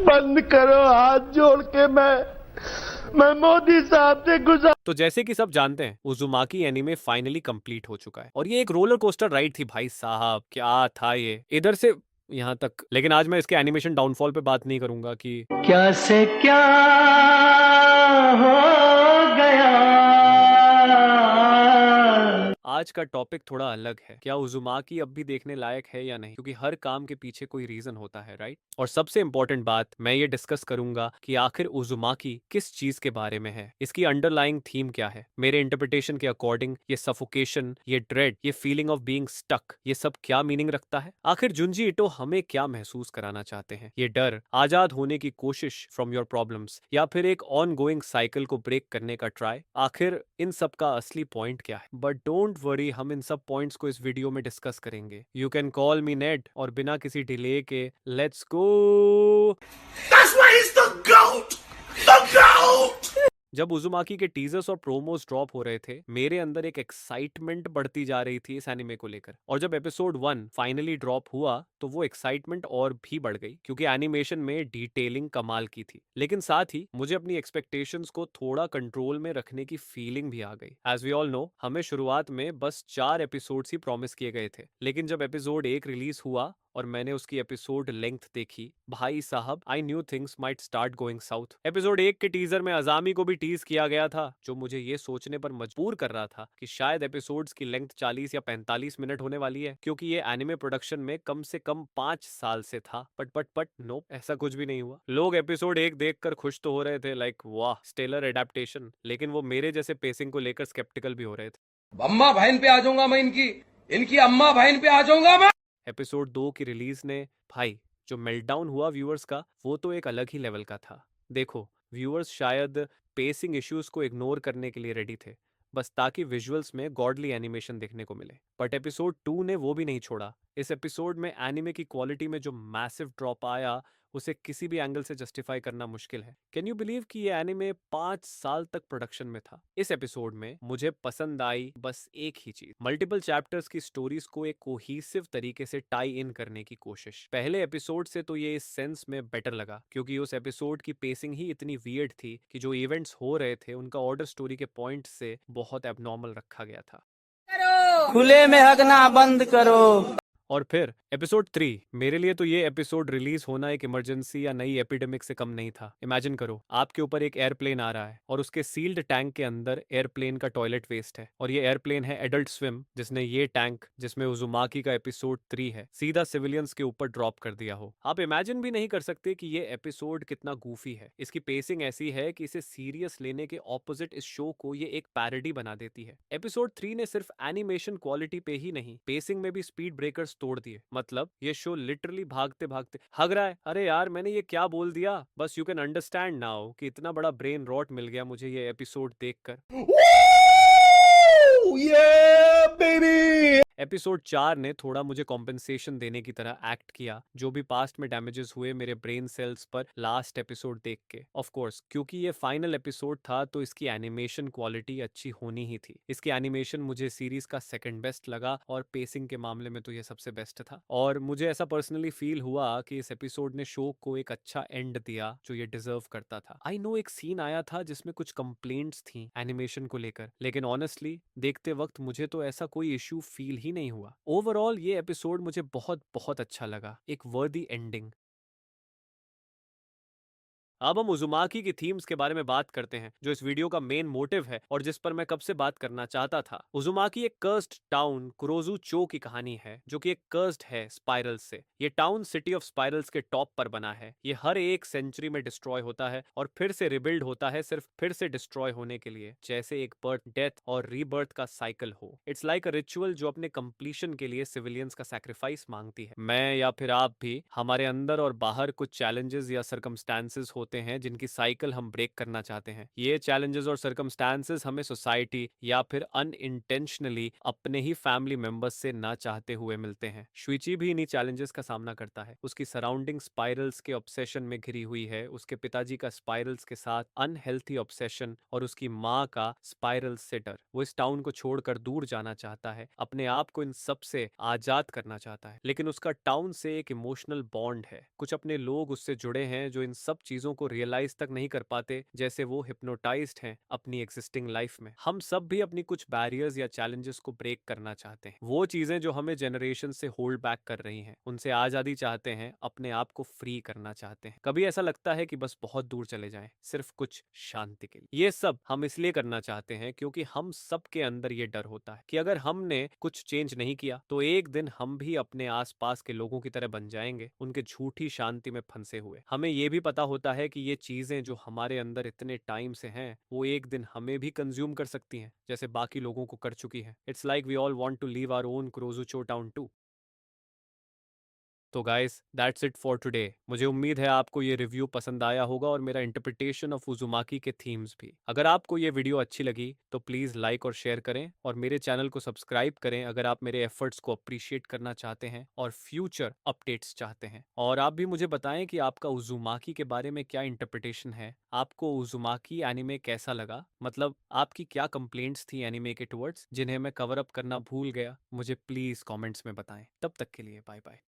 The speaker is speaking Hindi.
बंद करो, हाथ जोड़ के मैं मोदी साहब से गुजार। तो जैसे कि सब जानते हैं, उजुमाकी एनीमे फाइनली कंप्लीट हो चुका है और ये एक रोलर कोस्टर राइड थी भाई साहब। क्या था ये, इधर से यहाँ तक। लेकिन आज मैं इसके एनिमेशन डाउनफॉल पे बात नहीं करूंगा कि क्या से क्या हो गया। आज का टॉपिक थोड़ा अलग है। क्या उजुमाकी अब भी देखने लायक है या नहीं, क्योंकि हर काम के पीछे कोई रीजन होता है, राइट। और सबसे इंपॉर्टेंट बात, मैं ये डिस्कस करूंगा कि आखिर उजुमाकी किस चीज के बारे में है, इसकी अंडरलाइंग थीम क्या है। मेरे इंटरप्रिटेशन के अकॉर्डिंग ये सफोकेशन, ये ड्रेड, ये फीलिंग ऑफ बीइंग स्टक, ये सब क्या मीनिंग रखता है। आखिर जुंजी इटो हमें क्या महसूस कराना चाहते हैं। ये डर, आजाद होने की कोशिश फ्रॉम योर प्रॉब्लम्स, या फिर एक ऑन गोइंग साइकिल को ब्रेक करने का ट्राई। आखिर इन सब का असली पॉइंट क्या है। बट डोंट वरी, हम इन सब पॉइंट्स को इस वीडियो में डिस्कस करेंगे। यू कैन कॉल मी नेड, और बिना किसी डिले के let's go. That's why he's the GOAT! The GOAT! जब उजुमाकी के टीजर्स और प्रोमोस ड्रॉप हो रहे थे, मेरे अंदर एक एक्साइटमेंट बढ़ती जा रही थी इस एनिमे को लेकर। और जब एपिसोड 1 फाइनली ड्रॉप हुआ तो वो एक्साइटमेंट और भी बढ़ गई, क्योंकि एनिमेशन में डिटेलिंग कमाल की थी। लेकिन साथ ही मुझे अपनी एक्सपेक्टेशंस को थोड़ा कंट्रोल में रखने की फीलिंग भी आ गई। एज वी ऑल नो, हमें शुरुआत में बस 4 एपिसोड्स ही प्रॉमिस किए गए थे। लेकिन जब एपिसोड 1 रिलीज हुआ और मैंने उसकी एपिसोड लेंथ देखी, भाई साहब, I knew things might start going south. Episode 1 के टीजर में अजामी को भी टीज किया गया था, जो मुझे ये सोचने पर मजबूर कर रहा था कि शायद एपिसोड्स की लेंथ 40 या 45 मिनट होने वाली है, क्योंकि ये एनिमे प्रोडक्शन में कम से कम 5 साल से था। बट नो, ऐसा कुछ भी नहीं हुआ। लोग एपिसोड 1 देखकर खुश तो हो रहे थे, लाइक वाह स्टेलर एडेप्टेशन, लेकिन वो मेरे जैसे पेसिंग को लेकर स्केप्टिकल भी हो रहे थे। अम्मा बहन पे आ जाऊंगा मैं, इनकी इनकी अम्मा बहन पे आ जाऊंगा मैं। एपिसोड 2 की रिलीज ने, भाई, जो मेल्टडाउन हुआ व्यूअर्स का, वो तो एक अलग ही लेवल का था। देखो, व्यूअर्स शायद पेसिंग इश्यूज को इग्नोर करने के लिए रेडी थे, बस ताकि विजुअल्स में गॉडली एनिमेशन देखने को मिले। बट एपिसोड 2 ने वो भी नहीं छोड़ा। इस एपिसोड में एनिमे की क्वालिटी में जो मैसिव ड्रॉप आया, उसे किसी भी एंगल से जस्टिफाई करना मुश्किल है। कैन यू बिलीव कि ये एनिमे 5 साल तक प्रोडक्शन में था। इस एपिसोड में मुझे पसंद आई बस एक ही चीज, मल्टीपल चैप्टर्स की स्टोरीज को एक कोहीसिव तरीके से टाई इन करने की कोशिश। पहले एपिसोड से तो ये इस सेंस में बेटर लगा, क्योंकि उस एपिसोड की पेसिंग ही इतनी वियर्ड थी कि जो इवेंट्स हो रहे थे उनका ऑर्डर स्टोरी के पॉइंट से बहुत एबनॉर्मल रखा गया था। खुले में हगना बंद करो। और फिर एपिसोड 3, मेरे लिए तो ये एपिसोड रिलीज होना एक इमरजेंसी या नई एपिडेमिक से कम नहीं था। इमेजिन करो, आपके ऊपर एक एयरप्लेन आ रहा है और उसके सील्ड टैंक के अंदर एयरप्लेन का टॉयलेट वेस्ट है, और ये एयरप्लेन है एडल्ट स्विम, जिसने ये टैंक, जिसमें उजुमाकी का एपिसोड 3 है, सीधा सिविलियंस के ऊपर ड्रॉप कर दिया हो। आप इमेजिन भी नहीं कर सकते कि ये एपिसोड कितना गूफी है। इसकी पेसिंग ऐसी है कि इसे सीरियस लेने के ऑपोजिट इस शो को ये एक पैरोडी बना देती है। एपिसोड 3 ने सिर्फ एनिमेशन क्वालिटी पे ही नहीं, पेसिंग में भी स्पीड ब्रेकर्स तोड़ दिए। मतलब ये शो लिटरली भागते भागते हग रहा है। अरे यार, मैंने ये क्या बोल दिया। बस यू कैन अंडरस्टैंड नाउ कि इतना बड़ा ब्रेन रॉट मिल गया मुझे ये एपिसोड देखकर। Yeah, baby! एपिसोड 4 ने थोड़ा मुझे कॉम्पेंसेशन देने की तरह एक्ट किया, जो भी पास्ट में डैमेजेस हुए मेरे ब्रेन सेल्स पर लास्ट एपिसोड देख के। ऑफ कोर्स, क्योंकि ये फाइनल एपिसोड था तो इसकी एनिमेशन क्वालिटी अच्छी होनी ही थी। इसकी एनिमेशन मुझे सीरीज का सेकंड बेस्ट लगा, और पेसिंग के मामले में तो ये सबसे बेस्ट था। और मुझे ऐसा पर्सनली फील हुआ कि इस एपिसोड ने शो को एक अच्छा एंड दिया जो ये डिजर्व करता था। आई नो एक सीन आया था जिसमें कुछ कंप्लेंट्स थी एनिमेशन को लेकर, लेकिन ऑनेस्टली देखते वक्त मुझे तो ऐसा कोई इशू फील ही नहीं हुआ। ओवरऑल ये एपिसोड मुझे बहुत बहुत अच्छा लगा, एक वर्दी एंडिंग। अब हम उजुमाकी की थीम्स के बारे में बात करते हैं, जो इस वीडियो का मेन मोटिव है और जिस पर मैं कब से बात करना चाहता था। उजुमाकी एक कर्स्ड टाउन कुरोजू चो की कहानी है, जो कि एक कर्स्ड है स्पाइरल्स से। ये टाउन सिटी ऑफ स्पाइरल्स के टॉप पर बना है। ये हर एक सेंचुरी में डिस्ट्रॉय होता है और फिर से रिबिल्ड होता है, सिर्फ फिर से डिस्ट्रॉय होने के लिए, जैसे एक बर्थ, डेथ और रीबर्थ का साइकिल हो। इट्स लाइक अ रिचुअल जो अपने कंप्लीशन के लिए सिविलियंस का सैक्रिफाइस मांगती है। मैं या फिर आप भी, हमारे अंदर और बाहर कुछ चैलेंजेस या सर्कमस्टांसेस होते होते हैं जिनकी साइकिल हम ब्रेक करना चाहते हैं। ये चैलेंजेस और सर्कमस्टांसेस हमें सोसाइटी या फिर अनइंटेंशनली अपने ही फैमिली मेंबर्स से ना चाहते हुए मिलते हैं। शुइची भी इन्हीं चैलेंजेस का सामना करता है। उसकी सराउंडिंग स्पाइरल्स के ऑब्सेशन में घिरी हुई है, उसके पिताजी का स्पाइरल्स के साथ अनहेल्थी ऑब्सेशन और उसकी माँ का स्पाइरल से डर। वो इस टाउन को छोड़कर दूर जाना चाहता है, अपने आप को इन सब से आजाद करना चाहता है, लेकिन उसका टाउन से एक इमोशनल बॉन्ड है। कुछ अपने लोग उससे जुड़े हैं जो इन सब चीजों को रियलाइज तक नहीं कर पाते, जैसे वो हिप्नोटाइज्ड हैं अपनी एग्जिस्टिंग लाइफ में। हम सब भी अपनी कुछ बैरियर्स या चैलेंजेस को ब्रेक करना चाहते हैं। वो चीजें जो हमें जनरेशन से होल्ड बैक कर रही हैं, उनसे आजादी चाहते हैं, अपने आप को फ्री करना चाहते हैं। कभी ऐसा लगता है कि बस बहुत दूर चले जाएं, सिर्फ कुछ शांति के लिए। ये सब हम इसलिए करना चाहते हैं क्योंकि हम सब के अंदर ये डर होता है कि अगर हमने कुछ चेंज नहीं किया तो एक दिन हम भी अपने आसपास के लोगों की तरह बन जाएंगे, उनके झूठी शांति में फंसे हुए। हमें ये भी पता होता है कि ये चीजें जो हमारे अंदर इतने टाइम से हैं, वो एक दिन हमें भी कंज्यूम कर सकती हैं, जैसे बाकी लोगों को कर चुकी हैं। It's like we all want to live our own क्रोजुचो टाउन टू। तो guys that's it for today. मुझे उम्मीद है आपको ये रिव्यू पसंद आया होगा और मेरा इंटरप्रिटेशन ऑफ उजुमाकी के थीम्स भी। अगर आपको ये वीडियो अच्छी लगी तो प्लीज़ लाइक और शेयर करें और मेरे चैनल को सब्सक्राइब करें अगर आप मेरे एफर्ट्स को अप्रिशिएट करना चाहते हैं और फ्यूचर अपडेट्स चाहते हैं। और आप भी मुझे बताएं कि आपका उजुमाकी के बारे में क्या इंटरप्रिटेशन है। आपको उजुमाकी एनिमे कैसा लगा, मतलब आपकी क्या कंप्लेंट्स थी एनिमे के टुवर्ड्स जिन्हें मैं कवर अप करना भूल गया। मुझे प्लीज़ कॉमेंट्स में बताएं। तब तक के लिए बाय बाय।